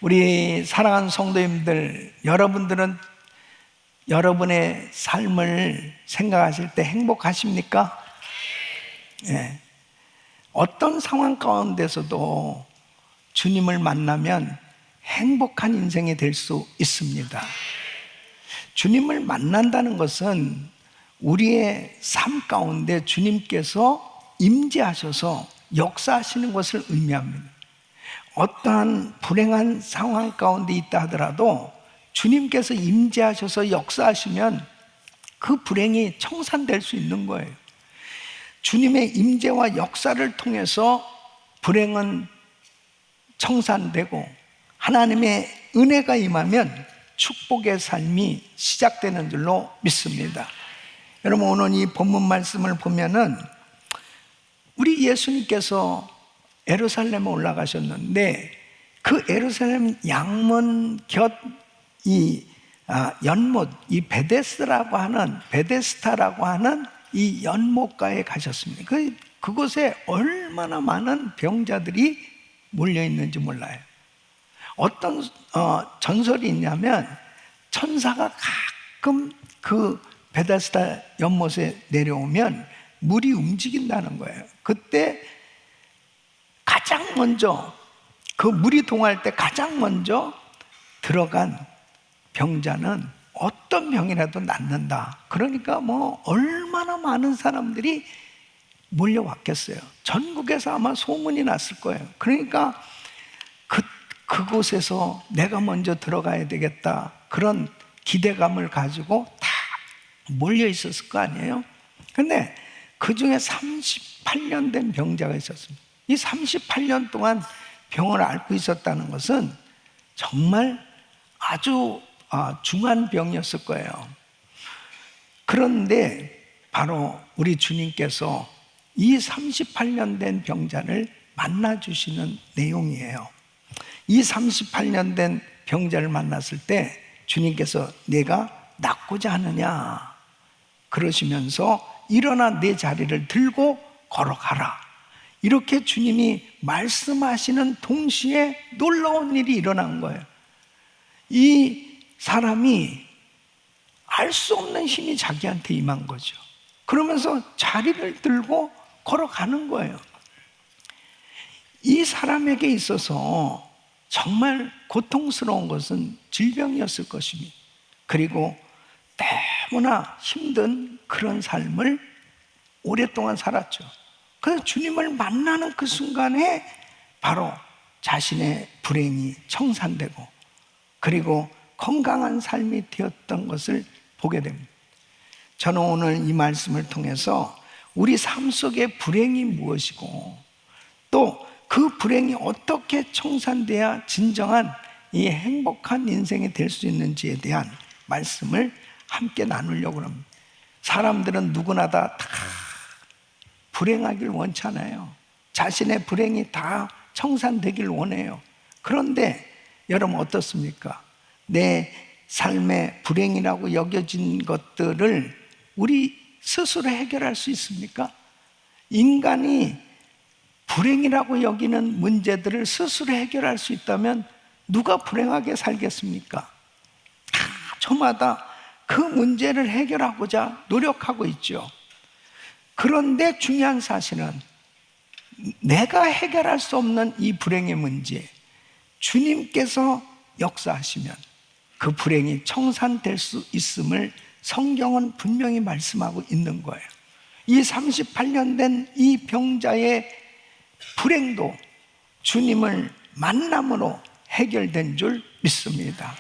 우리 사랑하는 성도님들, 여러분들은 여러분의 삶을 생각하실 때 행복하십니까? 예. 어떤 상황 가운데서도 주님을 만나면 행복한 인생이 될 수 있습니다. 주님을 만난다는 것은 우리의 삶 가운데 주님께서 임재하셔서 역사하시는 것을 의미합니다. 어떠한 불행한 상황 가운데 있다 하더라도 주님께서 임재하셔서 역사하시면 그 불행이 청산될 수 있는 거예요. 주님의 임재와 역사를 통해서 불행은 청산되고 하나님의 은혜가 임하면 축복의 삶이 시작되는 줄로 믿습니다. 여러분, 오늘 이 본문 말씀을 보면은 우리 예수님께서 예루살렘에 올라가셨는데 그 예루살렘 양문 곁 이 연못, 이 베데스다라고 하는 이 연못가에 가셨습니다. 그곳에 얼마나 많은 병자들이 몰려 있는지 몰라요. 어떤 전설이 있냐면 천사가 가끔 그 베데스다 연못에 내려오면 물이 움직인다는 거예요. 그때 가장 먼저 그 물이 동할 때 가장 먼저 들어간 병자는 어떤 병이라도 낫는다. 그러니까 얼마나 많은 사람들이 몰려왔겠어요. 전국에서 아마 소문이 났을 거예요. 그러니까 그곳에서 내가 먼저 들어가야 되겠다, 그런 기대감을 가지고 다 몰려 있었을 거 아니에요. 근데 그 중에 38년 된 병자가 있었습니다. 이 38년 동안 병을 앓고 있었다는 것은 정말 아주 중한 병이었을 거예요. 그런데 바로 우리 주님께서 이 38년 된 병자를 만나주시는 내용이에요. 이 38년 된 병자를 만났을 때 주님께서 내가 낫고자 하느냐 그러시면서 일어나 내 자리를 들고 걸어가라, 이렇게 주님이 말씀하시는 동시에 놀라운 일이 일어난 거예요. 이 사람이 알 수 없는 힘이 자기한테 임한 거죠. 그러면서 자리를 들고 걸어가는 거예요. 이 사람에게 있어서 정말 고통스러운 것은 질병이었을 것입니다. 그리고 너무나 힘든 그런 삶을 오랫동안 살았죠. 그래서 주님을 만나는 그 순간에 바로 자신의 불행이 청산되고 그리고 건강한 삶이 되었던 것을 보게 됩니다. 저는 오늘 이 말씀을 통해서 우리 삶 속의 불행이 무엇이고 또 그 불행이 어떻게 청산돼야 진정한 이 행복한 인생이 될 수 있는지에 대한 말씀을 함께 나누려고 합니다. 사람들은 누구나 다 불행하길 원찮아요. 자신의 불행이 다 청산되길 원해요. 그런데 여러분 어떻습니까? 내 삶의 불행이라고 여겨진 것들을 우리 스스로 해결할 수 있습니까? 인간이 불행이라고 여기는 문제들을 스스로 해결할 수 있다면 누가 불행하게 살겠습니까? 저마다 그 문제를 해결하고자 노력하고 있죠. 그런데 중요한 사실은 내가 해결할 수 없는 이 불행의 문제, 주님께서 역사하시면 그 불행이 청산될 수 있음을 성경은 분명히 말씀하고 있는 거예요. 이 38년 된 이 병자의 불행도 주님을 만남으로 해결된 줄 믿습니다.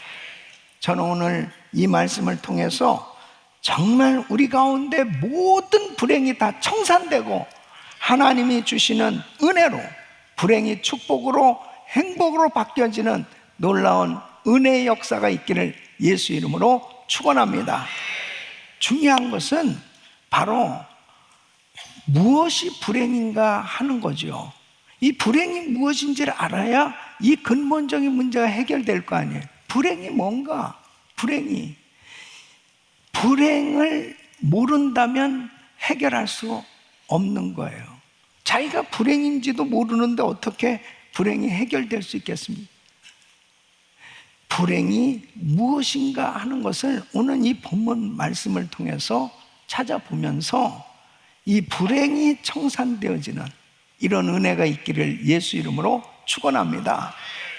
저는 오늘 이 말씀을 통해서 정말 우리 가운데 모든 불행이 다 청산되고 하나님이 주시는 은혜로 불행이 축복으로 행복으로 바뀌어지는 놀라운 은혜의 역사가 있기를 예수 이름으로 축원합니다. 중요한 것은 바로 무엇이 불행인가 하는 거죠. 이 불행이 무엇인지를 알아야 이 근본적인 문제가 해결될 거 아니에요. 불행이 뭔가? 불행을 모른다면 해결할 수 없는 거예요. 자기가 불행인지도 모르는데 어떻게 불행이 해결될 수 있겠습니까? 불행이 무엇인가 하는 것을 오늘 이 본문 말씀을 통해서 찾아보면서 이 불행이 청산되어지는 이런 은혜가 있기를 예수 이름으로 축원합니다.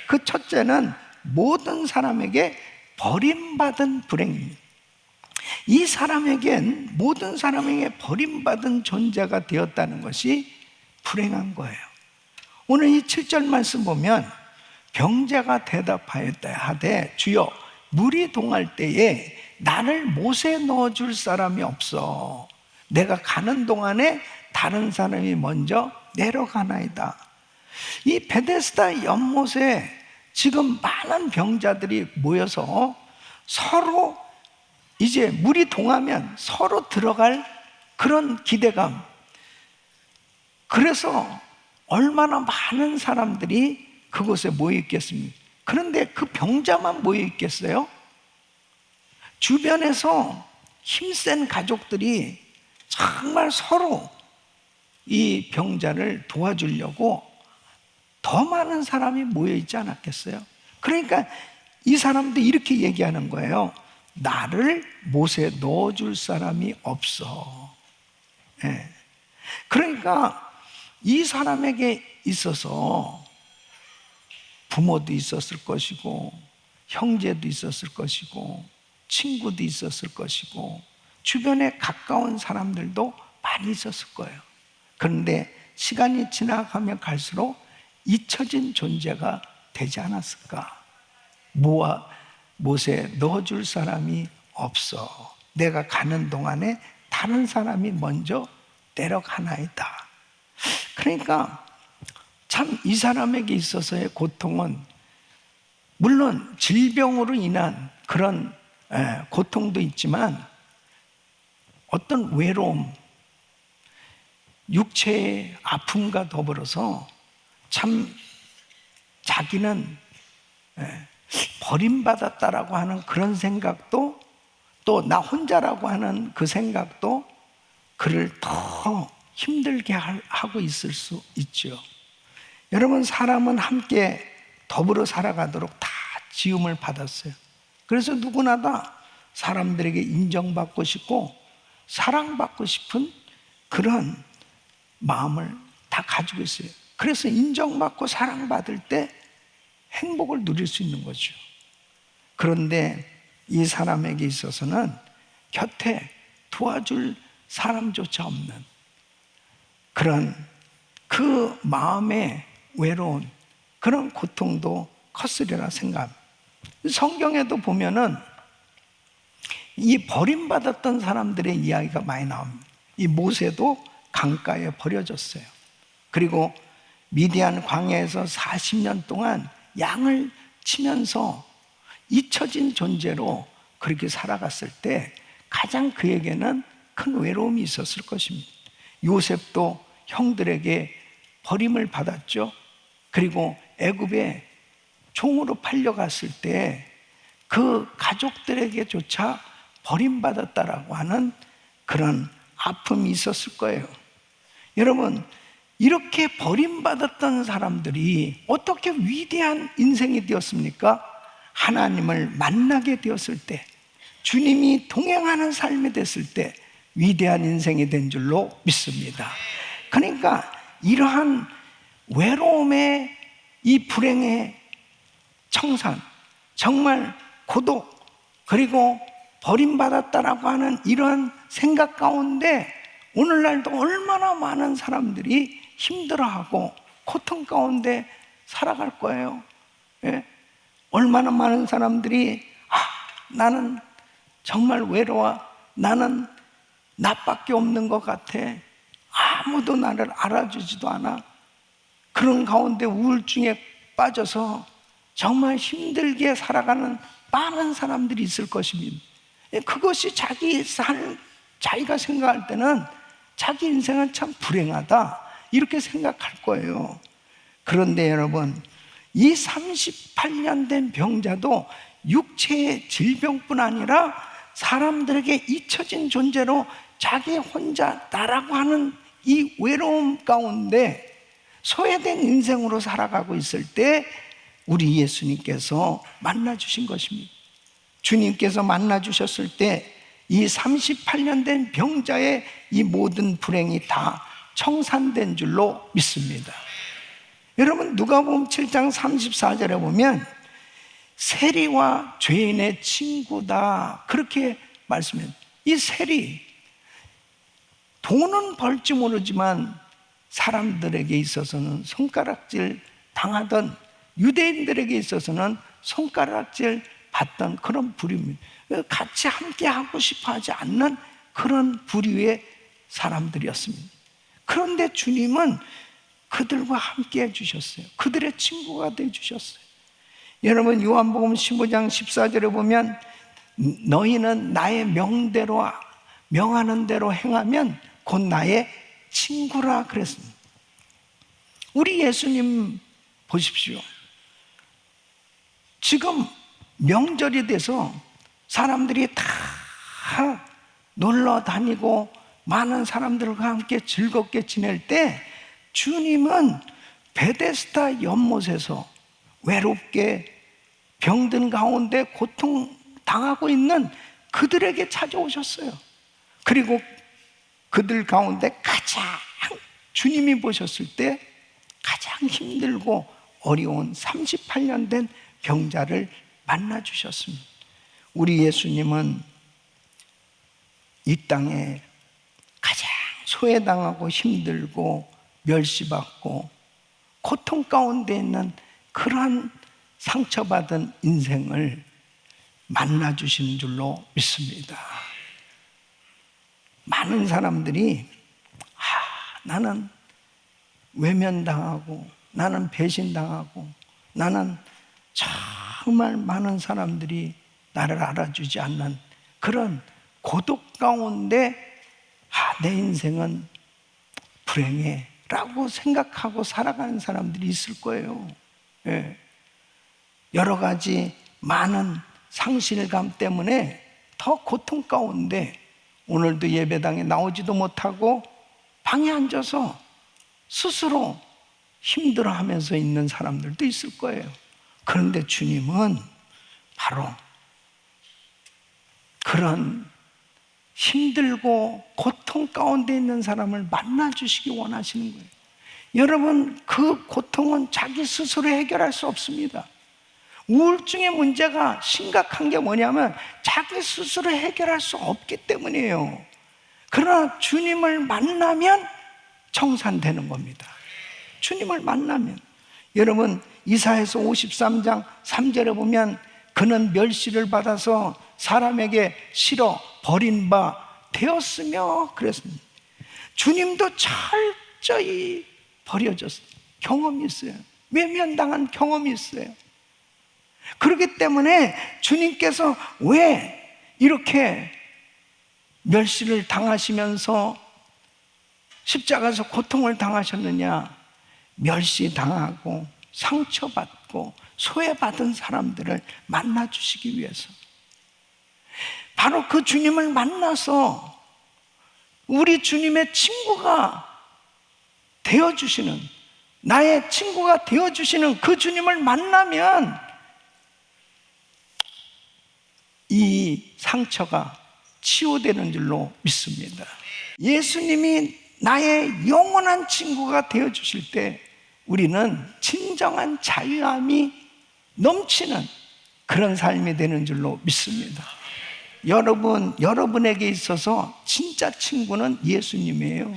그 첫째는 모든 사람에게 버림받은 불행입니다. 이 사람에겐 모든 사람에게 버림받은 존재가 되었다는 것이 불행한 거예요. 오늘 이 7절 말씀 보면 병자가 대답하였다 하되 주여 물이 동할 때에 나를 못에 넣어줄 사람이 없어. 내가 가는 동안에 다른 사람이 먼저 내려가나이다. 이 베데스다 연못에 지금 많은 병자들이 모여서 서로 이제 물이 동하면 서로 들어갈 그런 기대감. 그래서 얼마나 많은 사람들이 그곳에 모여 있겠습니까? 그런데 그 병자만 모여 있겠어요? 주변에서 힘센 가족들이 정말 서로 이 병자를 도와주려고 더 많은 사람이 모여 있지 않았겠어요? 그러니까 이 사람도 이렇게 얘기하는 거예요. 나를 못에 넣어줄 사람이 없어. 예. 그러니까 이 사람에게 있어서 부모도 있었을 것이고 형제도 있었을 것이고 친구도 있었을 것이고 주변에 가까운 사람들도 많이 있었을 거예요. 그런데 시간이 지나가면 갈수록 잊혀진 존재가 되지 않았을까? 못에 넣어줄 사람이 없어. 내가 가는 동안에 다른 사람이 먼저 내려가나이다. 그러니까 참 이 사람에게 있어서의 고통은 물론 질병으로 인한 그런 고통도 있지만 어떤 외로움, 육체의 아픔과 더불어서 참 자기는 버림받았다라고 하는 그런 생각도 또 나 혼자라고 하는 그 생각도 그를 더 힘들게 하고 있을 수 있죠. 여러분, 사람은 함께 더불어 살아가도록 다 지음을 받았어요. 그래서 누구나 다 사람들에게 인정받고 싶고 사랑받고 싶은 그런 마음을 다 가지고 있어요. 그래서 인정받고 사랑받을 때 행복을 누릴 수 있는 거죠. 그런데 이 사람에게 있어서는 곁에 도와줄 사람조차 없는 그런 그 마음의 외로운 그런 고통도 컸으리라 생각합니다. 성경에도 보면은 이 버림받았던 사람들의 이야기가 많이 나옵니다. 이 모세도 강가에 버려졌어요. 그리고 미디안 광야에서 40년 동안 양을 치면서 잊혀진 존재로 그렇게 살아갔을 때 가장 그에게는 큰 외로움이 있었을 것입니다. 요셉도 형들에게 버림을 받았죠. 그리고 애굽에 종으로 팔려갔을 때 그 가족들에게조차 버림받았다라고 하는 그런 아픔이 있었을 거예요. 여러분, 이렇게 버림받았던 사람들이 어떻게 위대한 인생이 되었습니까? 하나님을 만나게 되었을 때, 주님이 동행하는 삶이 됐을 때 위대한 인생이 된 줄로 믿습니다. 그러니까 이러한 외로움의 이 불행의 청산, 정말 고독, 그리고 버림받았다라고 하는 이런 생각 가운데 오늘날도 얼마나 많은 사람들이 힘들어하고 고통 가운데 살아갈 거예요. 예? 얼마나 많은 사람들이 나는 정말 외로워, 나는 나밖에 없는 것 같아, 아무도 나를 알아주지도 않아, 그런 가운데 우울증에 빠져서 정말 힘들게 살아가는 많은 사람들이 있을 것입니다. 그것이 자기가 생각할 때는 자기 인생은 참 불행하다 이렇게 생각할 거예요. 그런데 여러분, 이 38년 된 병자도 육체의 질병뿐 아니라 사람들에게 잊혀진 존재로 자기 혼자 나라고 하는 이 외로움 가운데 소외된 인생으로 살아가고 있을 때 우리 예수님께서 만나주신 것입니다. 주님께서 만나주셨을 때 이 38년 된 병자의 이 모든 불행이 다 청산된 줄로 믿습니다. 여러분, 누가복음 7장 34절에 보면 세리와 죄인의 친구다, 그렇게 말씀해요. 이 세리, 돈은 벌지 모르지만 사람들에게 있어서는 손가락질 당하던, 유대인들에게 있어서는 손가락질 받던 그런 부류입니다. 같이 함께 하고 싶어 하지 않는 그런 부류의 사람들이었습니다. 그런데 주님은 그들과 함께 해주셨어요. 그들의 친구가 되어주셨어요. 여러분, 요한복음 15장 14절에 보면 너희는 나의 명대로, 명하는 대로 행하면 곧 나의 친구라 그랬습니다. 우리 예수님 보십시오. 지금 명절이 돼서 사람들이 다 놀러 다니고 많은 사람들과 함께 즐겁게 지낼 때 주님은 베데스다 연못에서 외롭게 병든 가운데 고통당하고 있는 그들에게 찾아오셨어요. 그리고 그들 가운데 가장 주님이 보셨을 때 가장 힘들고 어려운 38년 된 병자를 만나주셨습니다. 우리 예수님은 이 땅에 가장 소외당하고 힘들고 멸시받고 고통 가운데 있는 그러한 상처받은 인생을 만나주시는 줄로 믿습니다. 많은 사람들이 나는 외면당하고 나는 배신당하고 나는 정말 많은 사람들이 나를 알아주지 않는 그런 고독 가운데 내 인생은 불행해 라고 생각하고 살아가는 사람들이 있을 거예요. 예. 여러 가지 많은 상실감 때문에 더 고통 가운데 오늘도 예배당에 나오지도 못하고 방에 앉아서 스스로 힘들어하면서 있는 사람들도 있을 거예요. 그런데 주님은 바로 그런 힘들고 고통 가운데 있는 사람을 만나주시기 원하시는 거예요. 여러분, 그 고통은 자기 스스로 해결할 수 없습니다. 우울증의 문제가 심각한 게 뭐냐면 자기 스스로 해결할 수 없기 때문이에요. 그러나 주님을 만나면 청산되는 겁니다. 주님을 만나면. 여러분, 이사야서 53장 3절에 보면 그는 멸시를 받아서 사람에게 실어 버린 바 되었으며 그랬습니다. 주님도 철저히 버려졌어요. 경험이 있어요. 외면당한 경험이 있어요. 그렇기 때문에 주님께서 왜 이렇게 멸시를 당하시면서 십자가에서 고통을 당하셨느냐? 멸시당하고 상처받고 소외받은 사람들을 만나주시기 위해서. 바로 그 주님을 만나서 우리 주님의 친구가 되어주시는, 나의 친구가 되어주시는 그 주님을 만나면 이 상처가 치유되는 줄로 믿습니다. 예수님이 나의 영원한 친구가 되어주실 때 우리는 진정한 자유함이 넘치는 그런 삶이 되는 줄로 믿습니다. 여러분에게 있어서 진짜 친구는 예수님이에요.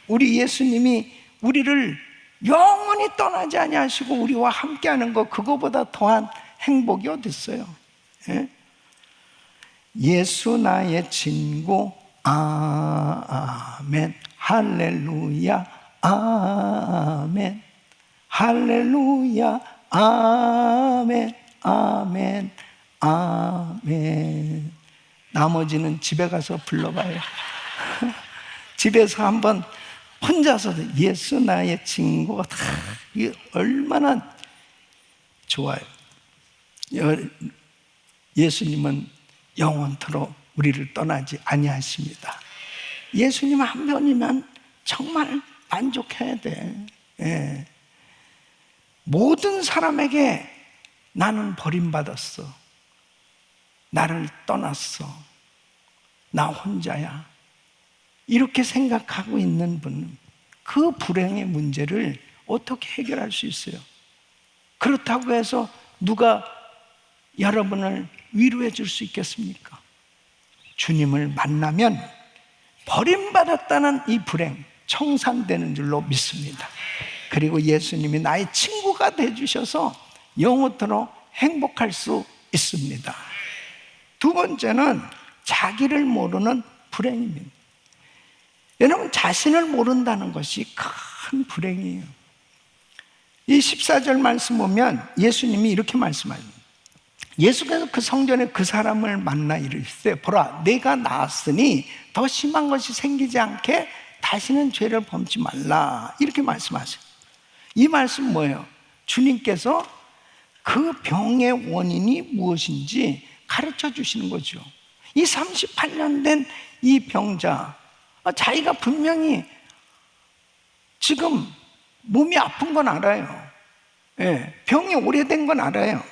우리 예수님이 우리를 영원히 떠나지 아니하시고 우리와 함께하는 것, 그거보다 더한 행복이 어디 있어요? 예? 예수 나의 친구, 아멘, 할렐루야, 아멘, 할렐루야, 아멘, 아멘, 아멘. 나머지는 집에 가서 불러봐요. 집에서 한번 혼자서 예수 나의 친구가 다, 이게 얼마나 좋아요. 예수님은 영원토록 우리를 떠나지 아니하십니다. 예수님 한 번이면 정말 만족해야 돼. 예. 모든 사람에게 나는 버림받았어, 나를 떠났어, 나 혼자야, 이렇게 생각하고 있는 분은 그 불행의 문제를 어떻게 해결할 수 있어요? 그렇다고 해서 누가 여러분을 위로해 줄 수 있겠습니까? 주님을 만나면 버림받았다는 이 불행 청산되는 줄로 믿습니다. 그리고 예수님이 나의 친구가 되어주셔서 영원토록 행복할 수 있습니다. 두 번째는 자기를 모르는 불행입니다. 여러분, 자신을 모른다는 것이 큰 불행이에요. 이 14절 말씀 보면 예수님이 이렇게 말씀하십니다. 예수께서 그 성전에 그 사람을 만나 이르시되, 보라, 내가 나았으니 더 심한 것이 생기지 않게 다시는 죄를 범치 말라, 이렇게 말씀하세요. 이 말씀 뭐예요? 주님께서 그 병의 원인이 무엇인지 가르쳐 주시는 거죠. 이 38년 된 이 병자, 자기가 분명히 지금 몸이 아픈 건 알아요. 병이 오래된 건 알아요.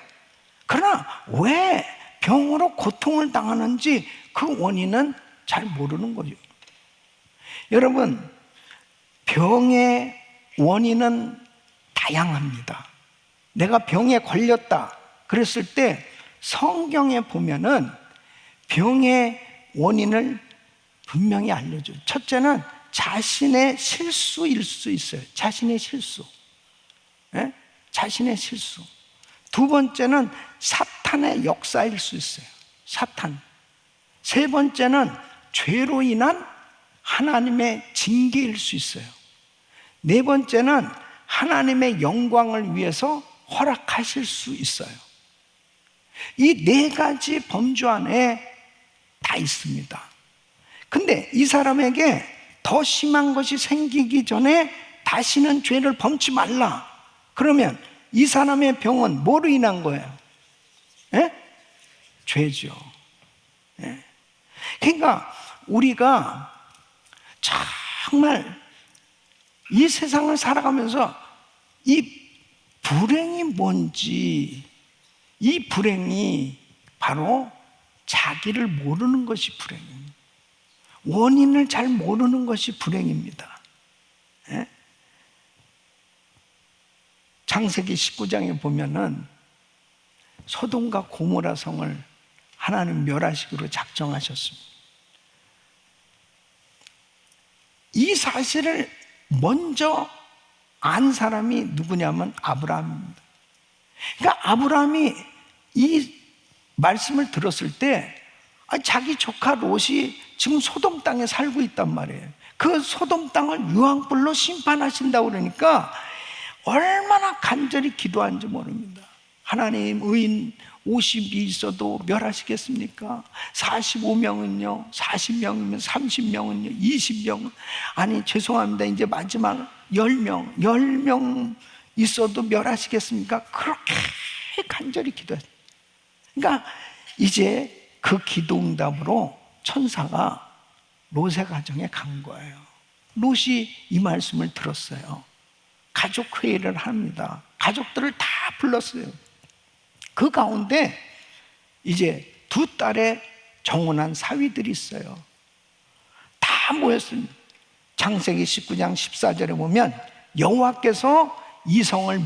그러나 왜 병으로 고통을 당하는지 그 원인은 잘 모르는 거죠. 여러분, 병의 원인은 다양합니다. 내가 병에 걸렸다 그랬을 때 성경에 보면은 병의 원인을 분명히 알려줘요. 첫째는 자신의 실수일 수 있어요. 자신의 실수. 자신의 실수. 두 번째는 사탄의 역사일 수 있어요. 사탄. 세 번째는 죄로 인한 하나님의 징계일 수 있어요. 네 번째는 하나님의 영광을 위해서 허락하실 수 있어요. 이 네 가지 범주 안에 다 있습니다. 근데 이 사람에게 더 심한 것이 생기기 전에 다시는 죄를 범치 말라. 그러면 이 사람의 병은 뭐로 인한 거예요? 죄죠. 그러니까 우리가 정말 이 세상을 살아가면서 이 불행이 뭔지, 이 불행이 바로 자기를 모르는 것이 불행입니다. 원인을 잘 모르는 것이 불행입니다. 창세기 19장에 보면은 소돔과 고모라 성을 하나님 멸하시기로 작정하셨습니다. 이 사실을 먼저 안 사람이 누구냐면 아브라함입니다. 그러니까 아브라함이 이 말씀을 들었을 때 자기 조카 롯이 지금 소돔 땅에 살고 있단 말이에요. 그 소돔 땅을 유황불로 심판하신다고 그러니까 얼마나 간절히 기도한지 모릅니다. 하나님, 의인 50이 있어도 멸하시겠습니까? 45명은요, 40명이면 30명은요, 20명은, 아니 죄송합니다, 이제 마지막 10명 있어도 멸하시겠습니까? 그렇게 간절히 기도했어요. 그러니까 이제 그 기도응답으로 천사가 롯의 가정에 간 거예요. 롯이 이 말씀을 들었어요. 가족 회의를 합니다. 가족들을 다 불렀어요. 그 가운데 이제 두 딸의 정혼한 사위들이 있어요. 다 모였습니다. 창세기 19장 14절에 보면 여호와께서 이 성을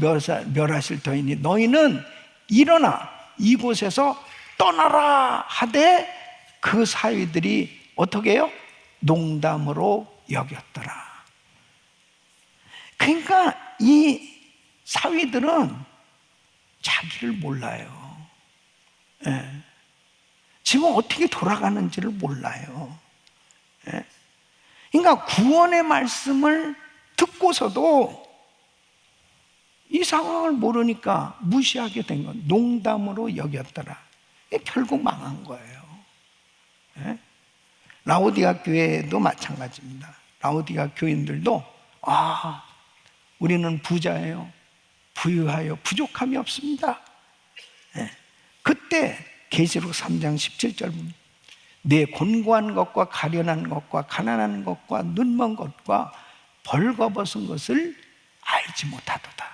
멸하실 터이니 너희는 일어나 이곳에서 떠나라 하되 그 사위들이 어떻게 해요? 농담으로 여겼더라. 그러니까 이 사위들은 자기를 몰라요. 지금 어떻게 돌아가는지를 몰라요. 그러니까 구원의 말씀을 듣고서도 이 상황을 모르니까 무시하게 된 건 농담으로 여겼더라. 결국 망한 거예요. 라오디가 교회도 마찬가지입니다. 라오디가 교인들도 우리는 부자예요, 부유하여 부족함이 없습니다. 그때 계시록 3장 17절 보면 내 곤고한 것과 가련한 것과 가난한 것과 눈먼 것과 벌거벗은 것을 알지 못하도다.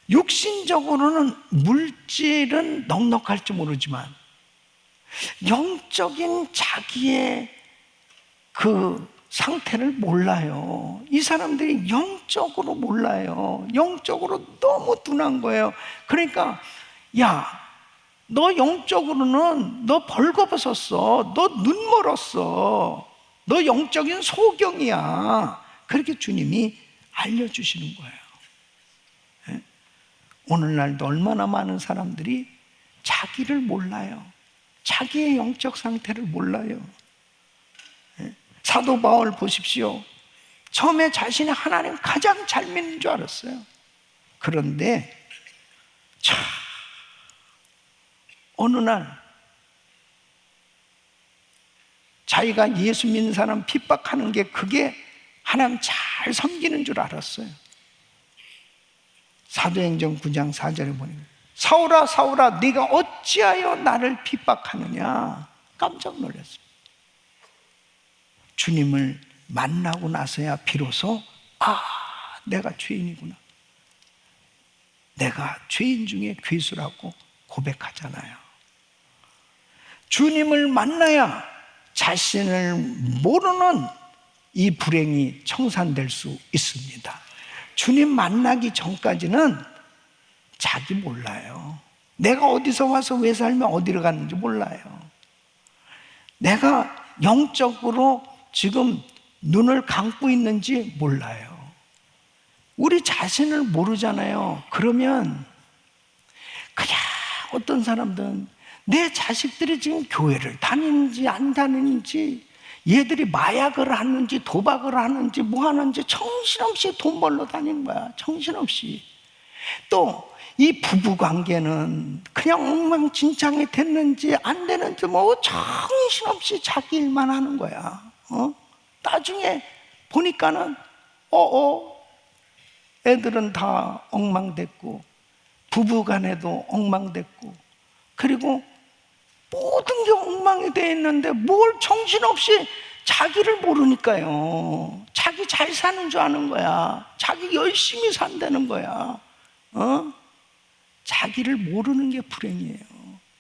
육신적으로는 물질은 넉넉할지 모르지만 영적인 자기의 그 상태를 몰라요. 이 사람들이 영적으로 몰라요. 영적으로 너무 둔한 거예요. 그러니까 야, 너 영적으로는 너 벌거벗었어. 너 눈 멀었어. 너 영적인 소경이야. 그렇게 주님이 알려주시는 거예요. 예? 오늘날도 얼마나 많은 사람들이 자기를 몰라요. 자기의 영적 상태를 몰라요. 예? 사도 바울 보십시오. 처음에 자신이 하나님 가장 잘 믿는 줄 알았어요. 그런데 참 어느 날 자기가 예수 믿는 사람 핍박하는 게 그게 하나님 잘 섬기는 줄 알았어요. 사도행전 9장 4절에 보니 사울아 사울아 네가 어찌하여 나를 핍박하느냐. 깜짝 놀랐어요. 주님을 만나고 나서야 비로소 내가 죄인이구나. 내가 죄인 중에 괴수라고 고백하잖아요. 주님을 만나야 자신을 모르는 이 불행이 청산될 수 있습니다. 주님 만나기 전까지는 자기 몰라요. 내가 어디서 와서 왜 살면 어디로 가는지 몰라요. 내가 영적으로 지금 눈을 감고 있는지 몰라요. 우리 자신을 모르잖아요. 그러면 그냥 어떤 사람들은 내 자식들이 지금 교회를 다니는지 안 다니는지, 얘들이 마약을 하는지 도박을 하는지 뭐 하는지 정신없이 돈 벌러 다니는 거야. 정신없이. 또 이 부부관계는 그냥 엉망진창이 됐는지 안 되는지 뭐 정신없이 자기 일만 하는 거야. 나중에 보니까는 애들은 다 엉망됐고 부부간에도 엉망됐고 그리고 모든 게 엉망이 돼 있는데 뭘 정신없이 자기를 모르니까요. 자기 잘 사는 줄 아는 거야. 자기 열심히 산다는 거야. 자기를 모르는 게 불행이에요.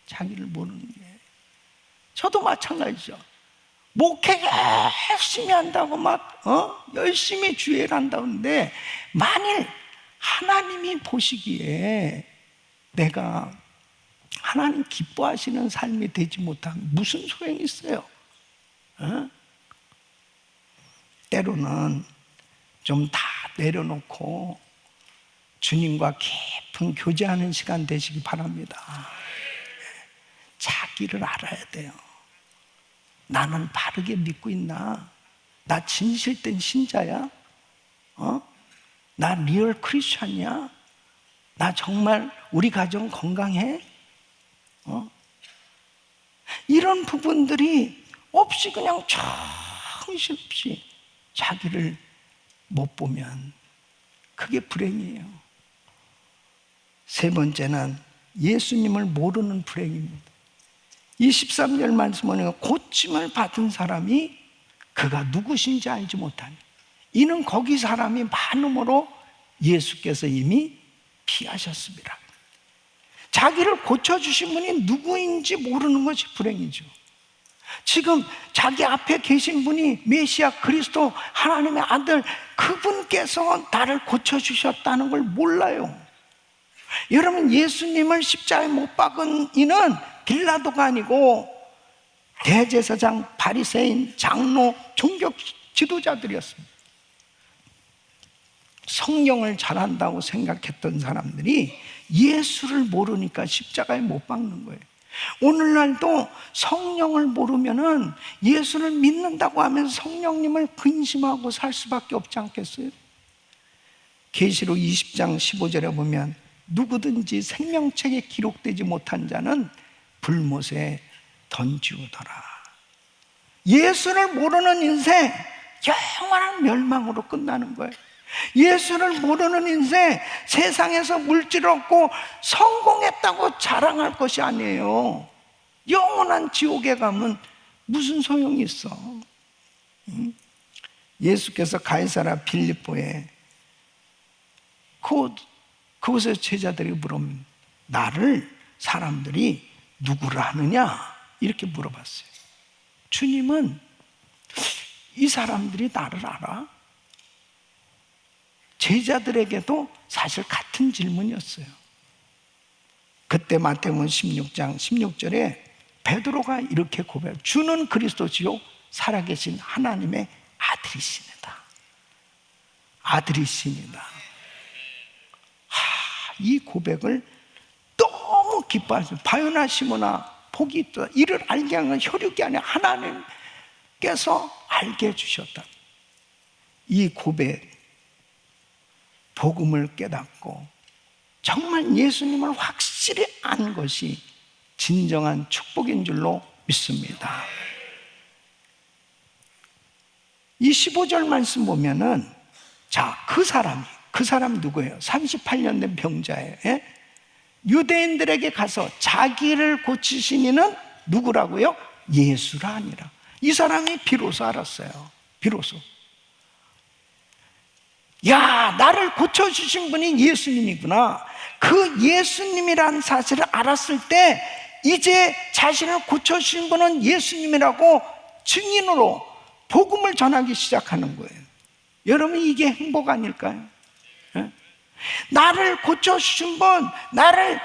자기를 모르는 게. 저도 마찬가지죠. 목회 열심히 한다고 막 열심히 주의를 한다는데 만일 하나님이 보시기에 내가 하나님 기뻐하시는 삶이 되지 못하면 무슨 소용이 있어요? 때로는 좀 다 내려놓고 주님과 깊은 교제하는 시간 되시기 바랍니다. 자기를 알아야 돼요. 나는 바르게 믿고 있나? 나 진실된 신자야? 나 리얼 크리스찬이야? 나 정말 우리 가정 건강해? 이런 부분들이 없이 그냥 정신없이 자기를 못 보면 그게 불행이에요. 세 번째는 예수님을 모르는 불행입니다. 23절 말씀은 고침을 받은 사람이 그가 누구신지 알지 못하니 이는 거기 사람이 많음으로 예수께서 이미 피하셨습니다. 자기를 고쳐주신 분이 누구인지 모르는 것이 불행이죠. 지금 자기 앞에 계신 분이 메시아 그리스도 하나님의 아들 그분께서 나를 고쳐주셨다는 걸 몰라요. 여러분 예수님을 십자가에 못 박은 이는 빌라도가 아니고 대제사장, 바리새인, 장로, 종교 지도자들이었습니다. 성경을 잘한다고 생각했던 사람들이 예수를 모르니까 십자가에 못 박는 거예요. 오늘날도 성령을 모르면은 예수를 믿는다고 하면서 성령님을 근심하고 살 수밖에 없지 않겠어요? 계시록 20장 15절에 보면 누구든지 생명책에 기록되지 못한 자는 불못에 던지우더라. 예수를 모르는 인생 영원한 멸망으로 끝나는 거예요. 예수를 모르는 인생 세상에서 물질 얻고 성공했다고 자랑할 것이 아니에요. 영원한 지옥에 가면 무슨 소용이 있어? 예수께서 가이사랴 빌립보에 그 그곳에서 제자들이 물으면 나를 사람들이 누구를 아느냐? 이렇게 물어봤어요. 주님은 이 사람들이 나를 알아? 제자들에게도 사실 같은 질문이었어요. 그때 마태복음 16장 16절에 베드로가 이렇게 고백해요. 주는 그리스도시요 살아계신 하나님의 아들이시니다. 아들이시니다. 이 고백을 너무 기뻐하셨어요. 바요나 시모나 복이 있다. 이를 알게 하는 혈육이 아니라 하나님께서 알게 해주셨다. 이 고백, 복음을 깨닫고 정말 예수님을 확실히 아는 것이 진정한 축복인 줄로 믿습니다. 이 15절 말씀 보면은 자, 그 사람 누구예요? 38년 된 병자예요. 예? 유대인들에게 가서 자기를 고치신 이는 누구라고요? 예수라 아니라. 이 사람이 비로소 알았어요. 비로소. 야, 나를 고쳐주신 분이 예수님이구나. 그 예수님이라는 사실을 알았을 때 이제 자신을 고쳐주신 분은 예수님이라고 증인으로 복음을 전하기 시작하는 거예요. 여러분, 이게 행복 아닐까요? 네? 나를 고쳐주신 분, 나를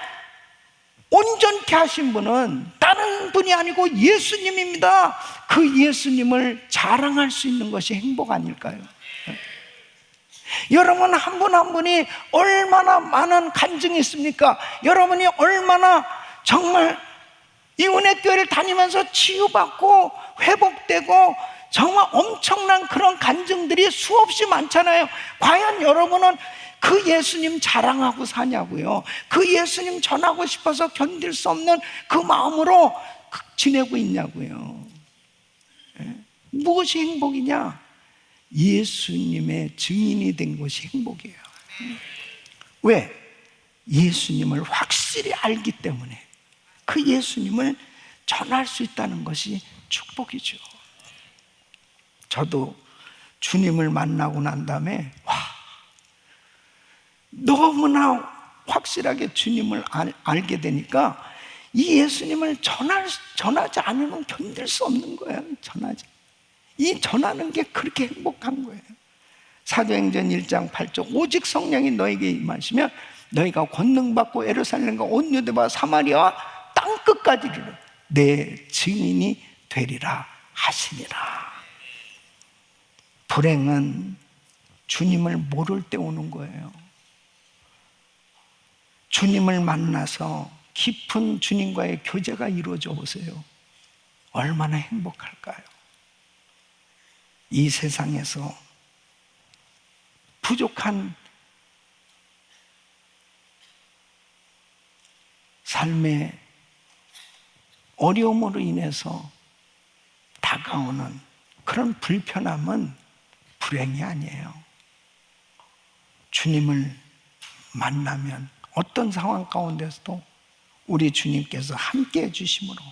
온전케 하신 분은 다른 분이 아니고 예수님입니다. 그 예수님을 자랑할 수 있는 것이 행복 아닐까요? 네? 여러분, 한 분 한 분이 얼마나 많은 간증이 있습니까? 여러분이 얼마나 정말 이 은혜교회를 다니면서 치유받고 회복되고 정말 엄청난 그런 간증들이 수없이 많잖아요. 과연 여러분은 그 예수님 자랑하고 사냐고요? 그 예수님 전하고 싶어서 견딜 수 없는 그 마음으로 지내고 있냐고요? 무엇이 행복이냐? 예수님의 증인이 된 것이 행복이에요. 왜? 예수님을 확실히 알기 때문에 그 예수님을 전할 수 있다는 것이 축복이죠. 저도 주님을 만나고 난 다음에 너무나 확실하게 주님을 알게 되니까 이 예수님을 전하지 않으면 견딜 수 없는 거예요. 전하는 게 그렇게 행복한 거예요. 사도행전 1장 8절 오직 성령이 너에게 임하시면 너희가 권능받고 예루살렘과 온 유대와 사마리아와 땅끝까지 이르러 내 증인이 되리라 하시니라. 불행은 주님을 모를 때 오는 거예요. 주님을 만나서 깊은 주님과의 교제가 이루어져 보세요. 얼마나 행복할까요? 이 세상에서 부족한 삶의 어려움으로 인해서 다가오는 그런 불편함은 불행이 아니에요. 주님을 만나면 어떤 상황 가운데서도 우리 주님께서 함께 해주심으로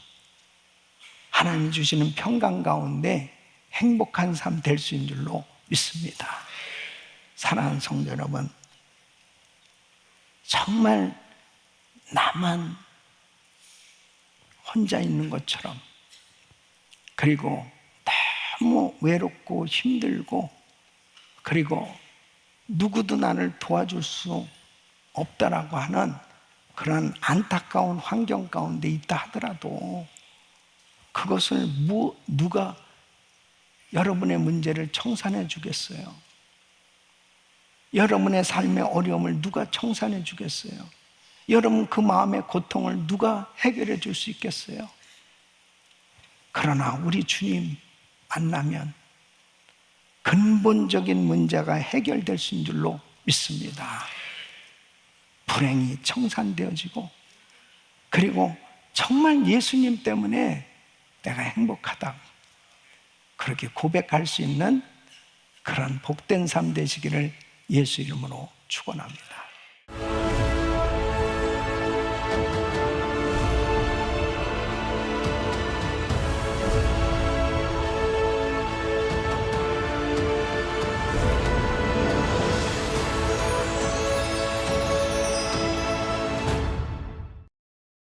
하나님 주시는 평강 가운데 행복한 삶 될 수 있는 줄로 믿습니다. 사랑하는 성도 여러분, 정말 나만 혼자 있는 것처럼, 그리고 너무 외롭고 힘들고, 그리고 누구도 나를 도와줄 수 없다라고 하는 그런 안타까운 환경 가운데 있다 하더라도 그것을 누가 여러분의 문제를 청산해 주겠어요? 여러분의 삶의 어려움을 누가 청산해 주겠어요? 여러분 그 마음의 고통을 누가 해결해 줄 수 있겠어요? 그러나 우리 주님 만나면 근본적인 문제가 해결될 수 있는 줄로 믿습니다. 불행이 청산되어지고, 그리고 정말 예수님 때문에 내가 행복하다, 그렇게 고백할 수 있는 그런 복된 삶 되시기를 예수 이름으로 축원합니다.